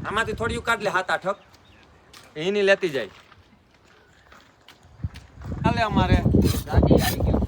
આમાંથી થોડી કાઢ લે 7-8 એની લેતી જાય ચાલે અમારે ગાડી આવી ગયો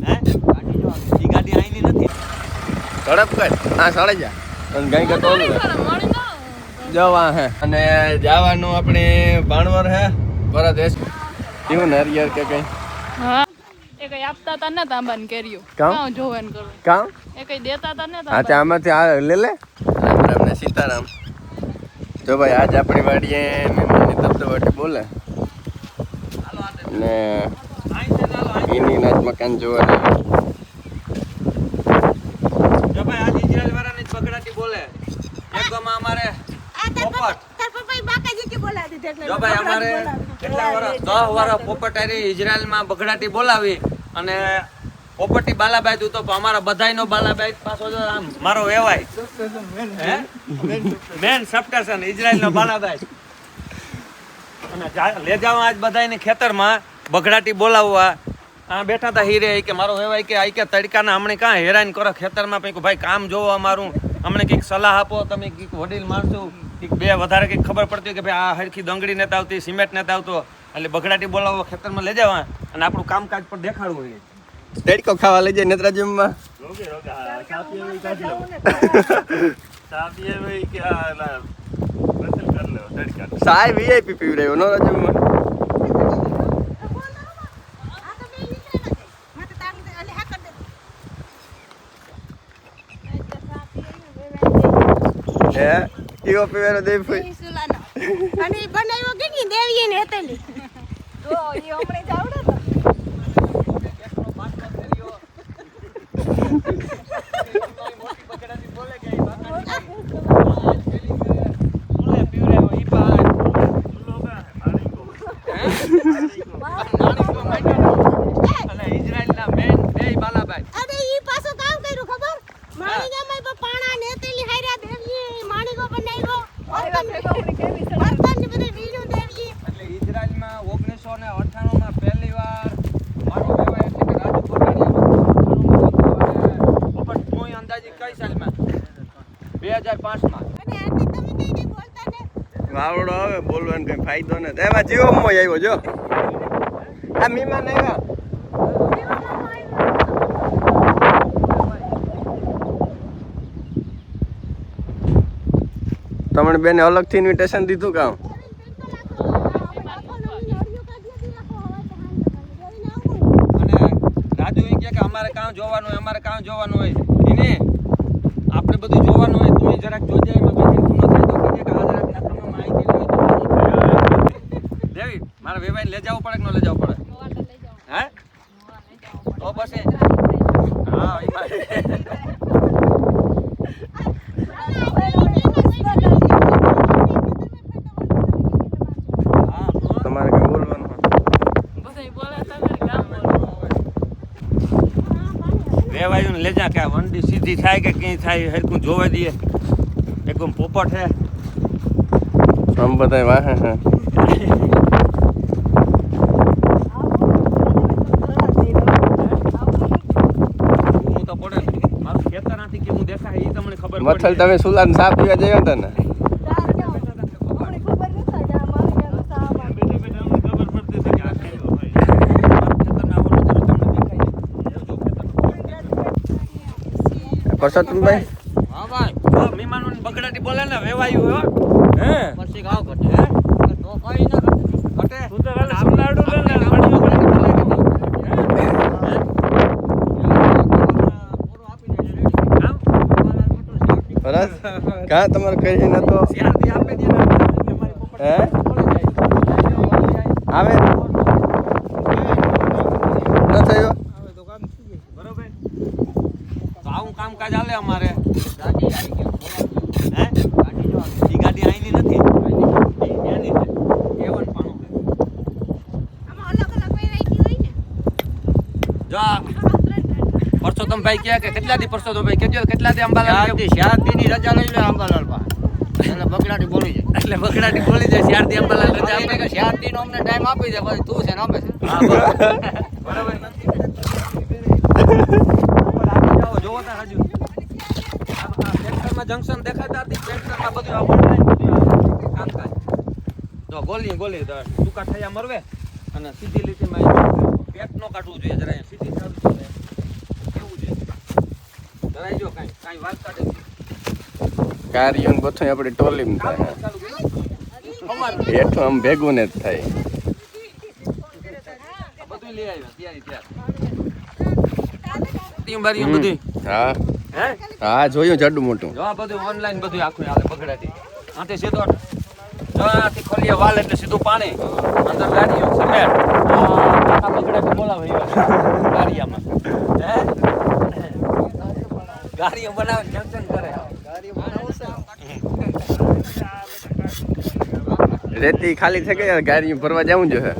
હે ગાડી જો ઈ ગાડી આઈની નથી ઝડપ કર હા સળે જા અને ગાય કે તોલ જવા હે અને જવાનું આપણે ભાણવર હે પરત એસ કેવું નરિયર કે કઈ હા એ કઈ આપતા તા ને તાંબાન કર્યું કામ જોવેન કરો કામ એ કઈ દેતા તા ને તાંબા હા તે આમાંથી આ લે લે રામ ને સીતારામ જો ભાઈ આજ આપણી વાડીએ મહેમાનની તબતવાટી બોલે ને એની નાચ મકાન જોવા જો ભાઈ આજ ઇઝરાયલ વાળાની બગડાટી બોલે એકદમ અમારે પોપટ તાર પપ્પાએ બાકાજી બોલાવી દીધી એટલે જો ભાઈ અમારે કેટલા વર્ષ 10 વર્ષ પોપટ આરી ઇઝરાયલમાં બગડાટી બોલાવી અને પોપટી બાલાબાઈ તું તો અમારા બધાયનો બાલાબાઈ પાછો જો આમ મારો વેવાય હે મેન સબસ્ટેશન ઇઝરાયલનો બાલાબાઈ અને લે જાવ આજ બધાયને ખેતરમાં બગડાટી બોલાવવા આ બેઠા હતા હીરે કે મારો વેવાય કે આઈ કે તડકાના હમણે કાં હેરાન કરો ખેતરમાં પછી ભાઈ કામ જોવો અમારું અમને કંઈક સલાહ આપો તમે કંઈક વડીલ માણસો કંઈક બે વધારે કંઈક ખબર પડતી કે ભાઈ આ હરખી દંગડી નથી આવતી સિમેન્ટ નથી આવતો એટલે બગડાટી બોલાવો ખેતરમાં લઈ જવા અને આપણું કામકાજ પર દેખાડવું હોય તડકો ખાવા લઈ જાય નેત્રા જીમમાં સાય વીઆઈપી પીવ રહ્યો નો રાજુમાં હે કેવો પીવેરો દેવ ભાઈ સુલાનો અને બનાવ્યો કે ની દેવીએ ને હેતેલી તો ઈ હમણે જાવડે તો વાવડો આવે બોલવાનો કઈ ફાયદો નથી એમાં જીવો મોય આવ્યો જો આ મીમાન આવ્યા તમને બેને અલગથી ઇન્વિટેશન દીધું કામ અને રાજુ એ કે અમારે કામ જોવાનું હોય અમારે કામ જોવાનું હોય એને આપણે બધું જોવાનું હોય તું જરાક જોજે એમાં બેન તું ન થાય તો કે આ જરાક નાખવામાં આવી ગઈ દેવી મારા વેવાઈને લઈ જવું પડે કે ન લઈ જવું પડે હે તો પછી હા તમારે કઈ બોલવાનું વેવાયું લઈ જા કે આ વંડી સીધી થાય કે કઈ થાય હરકું જોવા દઈએ એકદમ પોપટ હે આમ બધા વાહે હે હું તો પડે મારું ખેતર આથી કેવું દેખાય એ તમને ખબર પડે મથલ તમે સુલાન સાપ પીવા જયો હતા ને પરસોત્તમભાઈ હા ભાઈ મહેમાનોની બગડાટી બોલે ને વેવાયું હો હે પછી ગાવ ઘટે હે તો કઈ ના ઘટે તું તો ખાલી સામનાડુ લે ને પૂરો આપી દે બરાબર કા તમારે કહી ન તો શિયાળથી આપે દે ને હે આવે ન થયો કામકાજ આલે અમારે ગાડી આવી ગયો હે ગાડી જો ઈ ગાડી આઈની નથી એની છે કેવન પાણો આમાં અલગ અલગ વેરાયટી હોય ને જો પરસોત્તમભાઈ કહે કે કેટલા દી પરસોત્તમભાઈ કેજો કેટલા દી અંબાલાલ ચાર દી ની રજા લઈ લે અંબાલાલ પા એટલે બગડાટી બોલી જાય એટલે બગડાટી બોલી જાય ચાર દી અંબાલાલ રજા આપે કે ચાર દી નો અમને ટાઈમ આપી દે પછી તું છે ને આપે છે હા બરાબર જોવો તા રાજુ આ ટ્રેક્ટરમાં જંક્શન દેખાતા હતી ટ્રેક્ટરમાં બધું ઓનલાઈન જો ગોલી ટૂંકા થયા મરવે અને સીધી લીટીમાં પેટ નો કાઢવું જોઈએ જરા સીધી ચાલુ જોઈએ કેવું છે જરા જો કાઈ વાત કાઢે કાર્યન બધું આપણે ટોલીમ થાય હેઠું આમ ભેગું ને જ થાય બધું લઈ આવ્યા ત્યારે બધું હા હે હા જોયું જાડું મોટું જો આ બધું ઓનલાઈન બધું આખું હાલે બગડાટી આથી સીધો જો આથી ખોલીએ વાલ એટલે સીધું પાણી અંદર ગાડીઓ સિમેન્ટ આ બગડાટી બોલાવે ગાડીયામાં હે ગાડીઓ બનાવે જંકશન કરે રેતી ખાલી થઈ ગઈ ગાડી ભરવા જવું જોઈએ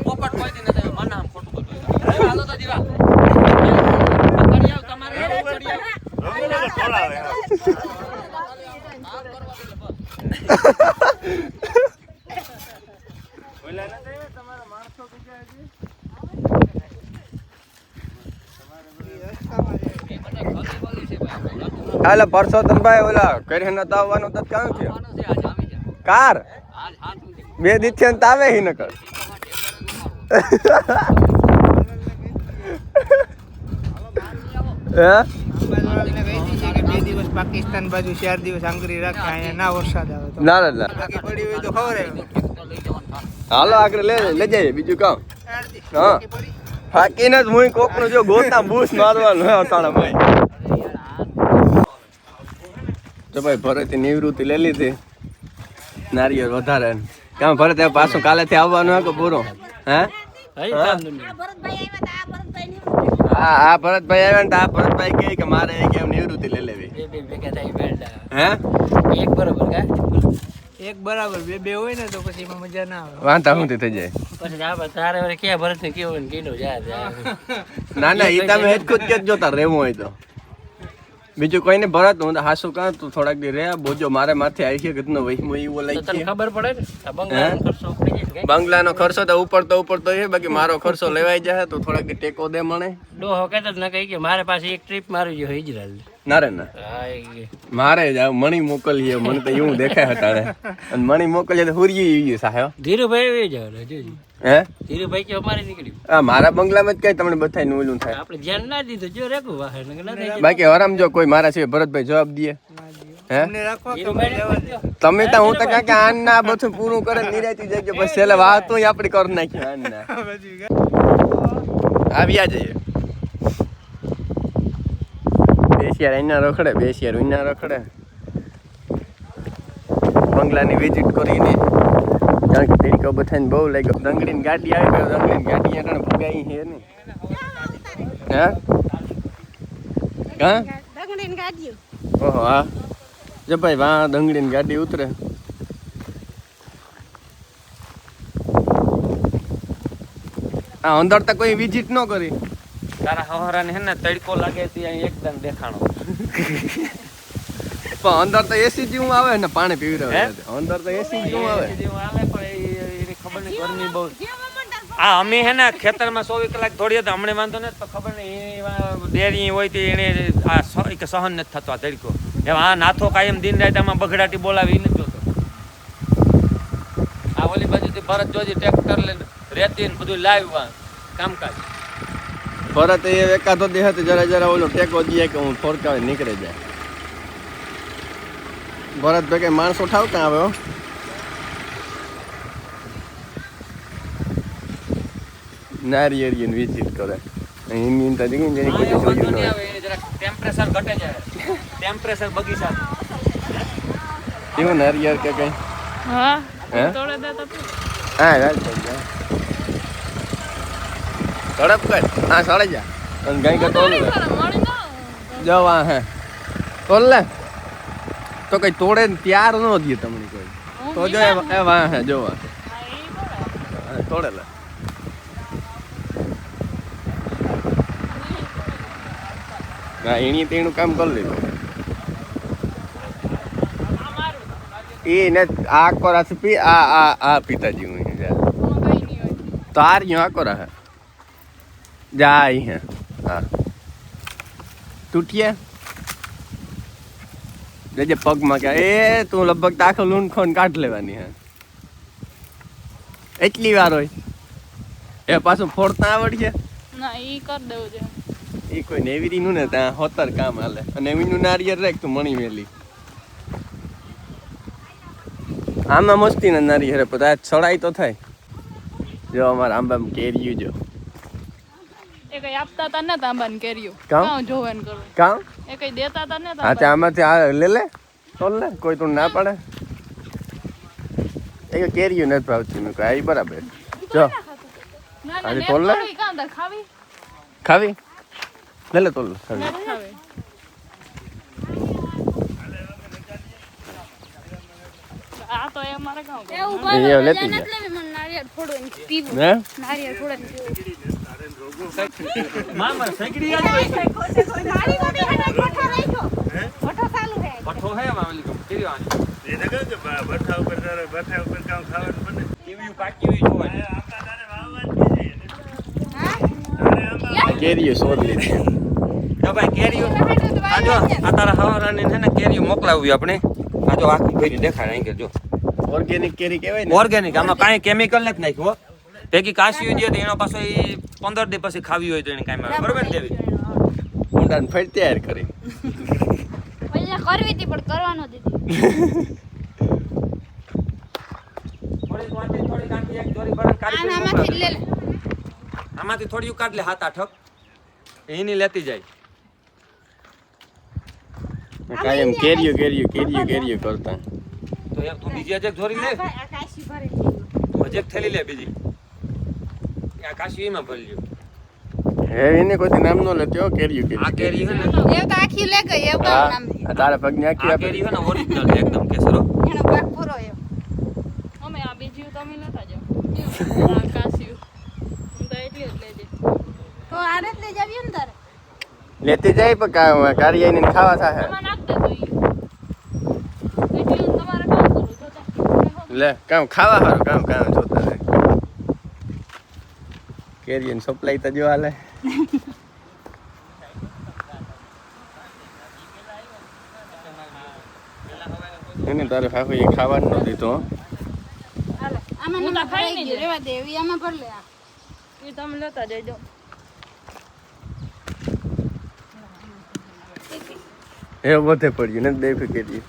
પોપટ કોઈ દી નથી મને આમ ખોટું બધું હાલો તો દીવા હાલે પરસોત્તમભાઈ ઓલા કરીને તો આવવાનું તો ક્યાં છે કાર બે દીથી ને તાવે હી નકર બે દિવસ પાકિસ્તાન બાજુ 4 દિવસ આંગળી રાખે અહીંયા ના વરસાદ આવે તો ના ના બાકી પડી હોય તો ખબર હાલો આગળ લઈ જઈએ બીજું કામ હા ફાકીને જ હું કોકનું જો ગોતા બૂસ મારવાનું હે અટાણા ભાઈ તો ભાઈ ભરતની નિવૃત્તિ લઈ લીધી નારિયેળ વધારે કામ ભરત પાછું કાલેથી આવવાનું હે કે પૂરો હે હા ભરતભાઈ આવ્યા ને આ ભરતભાઈ કહે કે મારે કેમ નિવૃત્તિ લઈ લેવી હે એક બરાબર બે હોય ને તો પછી એમાં મજા ના આવે વાંધા શું થઈ જાય ના ના એ તમે હેજ ખુદ કે જોતા રહેવું હોય તો બીજું કોઈ ને ભરત હું હાસુ કાં તું થોડાક દી રે બોજો મારે માથે આવી છે કે વહીમો એવો લઈ ખબર પડે ને બંગલાનો ખર્ચો તો ઉપર તો છે બાકી મારો ખર્ચો લેવાઈ જાય તો થોડાક દી ટેકો દે મને ડોહો કહેતો જ ના કહી કે મારે પાસે એક ટ્રીપ મારી જો હિજરાલ ના રે ના મારે જ મણી મોકલીએ મને તો એવું દેખાય હતા અને મણી મોકલીએ તો હુરી સાહેબ ધીરુભાઈ જવાનું જોજી હે ધીરુભાઈ કે અમારે નીકળ્યું આ મારા બંગલામાં જ કઈ તમને બધાય ઓલું થાય આપણે ધ્યાન ના દીધું જો રેગું વાહન બાકી આરામ જો કોઈ મારા છે ભરતભાઈ જવાબ દે હે તમે તો હું તો કાંઈ કે આન ના બધું પૂરું કરે નિરાતી જગ્યા પછી છેલ્લે વાત તો આપડી કરી નાખી આન ના આવ્યા જઈએ બેસિયાર એના રખડે બેસિયાર એના રખડે બંગલાની વિઝિટ કરીને કારણ કે તેરી કબર થઈને બહુ લાગ્યો દંગડીની ગાડી આવી ગયો દંગડીની ગાડી આગળ ભગાઈ છે ને હે હા દગડીને ગાડ્યું ઓહો હા જો ભાઈ વાહ દંગડીની ગાડી ઉતરે આ અંદર તો કોઈ વિઝિટ ન કરી તારા હવારાને હે ને તડકો લાગે ત્યાં એકદમ દેખાણો પણ અંદર તો એસી જેવું આવે ને પાણી પીવી રહ્યો અંદર તો એસી જેવું આવે એની ખબર નહીં ગરમી બહુ આ અમે હે ને ખેતરમાં 24 કલાક દોડીએ તો હમણે વાંધો ને તો ખબર નહીં ડેરી હોય તો એને આ સહન નથી થતો આ તડકો એમ આ નાથો કાયમ દિન રાત આમાં બગડાટી બોલાવી નથી જોતો આ ઓલી બાજુથી ભરત જોજી ટ્રેક્ટર લઈને રેતી ને બધું લાવ્યું કામકાજ ભરત એ એકાદો દેહ જરા જરા ઓલો ટેકો દે કે હું ફોરકાવે નીકળે જાય ભરત ભાઈ કઈ માણસો ઠાવતા આવે નારિયેળીને વિઝિટ કરે એની તો જગ્યાએ જેની કોઈ જોયું ન હોય ટેમ્પરેચર ઘટે જાય ટેમ્પરેચર બગીચા કેવું નારિયેળ કે કઈ હા હે તોડે દેતા હા રાજ તડપ કર હા સળે જા અને ગાય કે તોલ જવા હે તોલ લે તો કઈ તોડે ને ત્યાર ન દે તમને કોઈ તો જો એ વાહ હે જોવા તોડે લે હા એની તેનું કામ કરી લીધું એ ને આ કોરા પી આ પિતાજી હું તાર યો આ કોરા હે જાય હે હા તૂટીએ જે પગમાં કે એ તું લગભગ દાખલ ઊંખો ને કાઢ લેવાની હે એટલી વાર હોય એ પાછું ફોડતા આવડશે ના ઈ કર દેવું છે એ કોઈ નેવીરી નું ને ત્યાં હોતર કામ હાલે અને એનું નારિયેળ રાખ તું મણી મેલી આમાં મસ્તી ને નારિયેળ બધા છડાઈ તો થાય જો અમારા આંબામાં કેરીયું જો એ કઈ આપતા તા ને તાંબાને કેરીઓ કામ? કાં જોવેન કરું કામ એ કઈ દેતા તા ને હા તાંબા તે આમાંથી આ લે લે તોલ લે કોઈ તું ના પડે એ કેરીયું નથી ભાવતી મેં કહ્યું આ બરાબર જો ના આજે ને તોલ લે? થોડી કાં તાર ખાવી ખાવી લે લે તોલ ખાવી નથી ખાવી આ તો એ મારે કામ એવું એ લેતી જા નથી મને નારિયેળ ફોડો પીવું હે નારિયેળ ફોડો મામા સગડી આવી નારી ગોડી હે કોઠો રાખ્યો કોઠો ચાલુ હે પઠો હે મામલી કો કેરી આની એને કહ્યું કે ભઠ્ઠા ઉપર કામ ખાવાનું બને કેવી પાકી જોવાની કેરીયું શોધ લીધી જો ભાઈ કેરીઓ આ જો આ તારા હવારાની છે ને કેરીઓ મોકલાવી આપણે આ જો આખી ભરી દેખાય અહીં કે જો ઓર્ગેનિક કેરી કહેવાય ને ઓર્ગેનિક આમાં કાંઈ કેમિકલ નથી નાખ્યું હો ભેગી કાશી દે તો એનો પાછો એ 15 દી પછી ખાવી હોય તો એને કાંઈ આવે બરોબર ને દેવી ઊંડાને ફેર તૈયાર કરી પહેલા કરવી હતી પણ કરવાનો દીધી થોડી વાટી થોડી કાઢી એક દોરી ભરણ કાઢી આનામાંથી લે લે આમાંથી થોડી કાઢ લે 7-8 એની લેતી જાય કાયમ કેરીયું કરતા તો યાર તું બીજી અજેક ધોરી લે આ કાશી ભરે તું અજેક થેલી લે બીજી આ કાશી એમાં ભરી લ્યો હે એને કોઈ નામ નો લેતો કેરીયું આ કેરી છે ને એવું તો આખી લે ગઈ એવું કામ નામ દે આ તારા પગની આખી આ આપે કેરી છે ને ઓરિજિનલ છે એકદમ કેસરો એનો ભાગ પૂરો એવો અમે આ બીજી તમે લેતા જાઓ આ કાસ્યું હું તો એટલી જ લેજે તો આરે જ લઈ જાવી ને તારે લેતી જાય પણ કારિયાઈને ખાવા થાય આમાં નાખ દે તો ઈ એટલી હું તમારે કામ કરું જોતા લે કામ ખાવા હારું કામ જોતા રહે કેરીયન સપ્લાય તો જો હાલે એને તારે ફાફો એ ખાવાનું ન દીધો હાલે આમાં હું તો નંબર ખાઈ ભરાઈ નહીં ગયો રેવા દે એવી આમાં ભર લે આ એ તમે લેતા જજો એવું બધે પડ્યું ને બે ફેકેરી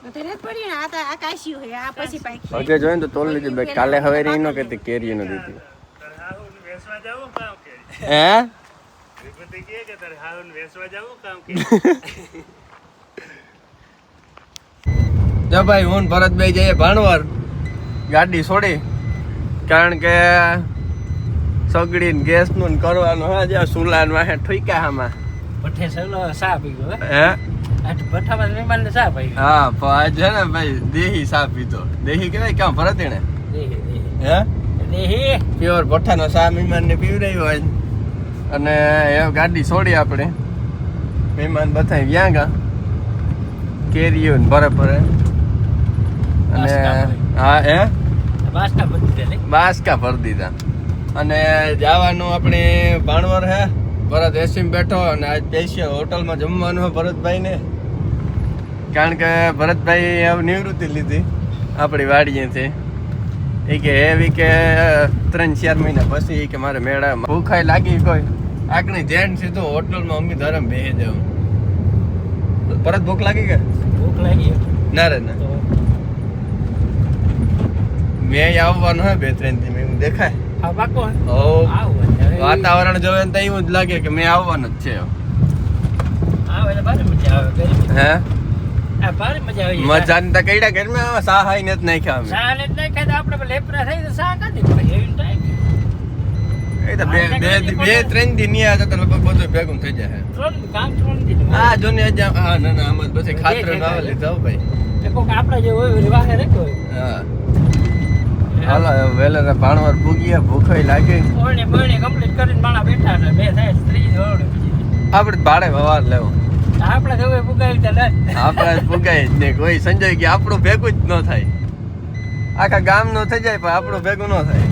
બધે રેત પડી ને આ તો આ કાશી હોય આ પછી પાકી હજે જોઈને તો તોલ લીધી બે કાલે હવે રહી ન કેતી કેરી ન દીધી તારે હાહુને વેચવા જાવું કામ કે હે વિભૂતિ કહે કે તારે હાહુને વેચવા જાવું કામ કે જો ભાઈ હું ભરતભાઈ જઈએ ભાણવર ગાડી છોડી કારણ કે સગડી ને ગેસ નું કરવાનું હે જે સુલા ને વાહે ઠોક્યા આમાં ભઠ્ઠે સલો સા પીગો હે આ ભઠ્ઠામાં મહેમાન ને સા પીગો હા પણ છે ને ભાઈ દેહી સા પીતો દેહી કહેવાય ક્યાં ભરત એને હે દેહી પ્યોર ભઠ્ઠાનો સા મહેમાન ને પીવડાવ્યો હોય અને એ ગાડી છોડી આપણે મહેમાન બધા વ્યાં ગા કેરીઓ ને ભરે ભરે અને હા હે બાસકા બધી દે બાસકા ભરી દીધા અને જવાનું આપણે ભાણવર હે ભરત એસી બેઠો અને આજ સ્પેશિયલ હોટલમાં જમવાનું હે ભરતભાઈને કારણ કે ભરતભાઈ હવે નિવૃત્તિ લીધી આપણી વાડીએથી એ કે એવી કે 3-4 મહિના પછી કે મારે મેળા ભૂખાઈ લાગી કોઈ આગળ ધ્યાન સીધું હોટલમાં અમી ધરમ બેસી જવું પરત ભૂખ લાગી કે ભૂખ લાગી ના રે ના મેં આવવાનું હે 2-3 દી મેં દેખાય આ પાકો ઓ આવો વાતાવરણ જોવે ને તો એવું જ લાગે કે મેં આવવાનું જ છે આવે એટલે ભારે મજા આવે ગરીબ હે આ ભારે મજા આવે મજા ને કઈડા ઘરમાં આવા સહાય ને જ નાખ્યા અમે સા ને નહીં ખાય તો આપણે લેપરા થઈ તો સા કાઢી પછી એવી ટાઈમ એ તો બે ત્રણ દી નહીં આવે તો લગભગ બધું ભેગું થઈ જાય કામ થોડું દીધું હા જો ને હા ના ના આમ જ પછી ખાતર આવે લીધા હો ભાઈ કોક આપડા જે હોય વાહે રાખ્યો હા હાલો વેલા ભાણવાર ભૂગ્યા ભૂખાઈ લાગી ઓળને બળને કમ્પ્લીટ કરીને માણા બેઠા ને બે થાય ત્રીજી ઓળે આપણે ભાડે વવાર લેવો આપણે હવે પુગાવી તો લે આપણે ભૂગાઈ જ નહીં કોઈ સંજય કે આપણું ભેગું જ ન થાય આખા ગામ નો થઈ જાય પણ આપણું ભેગું ન થાય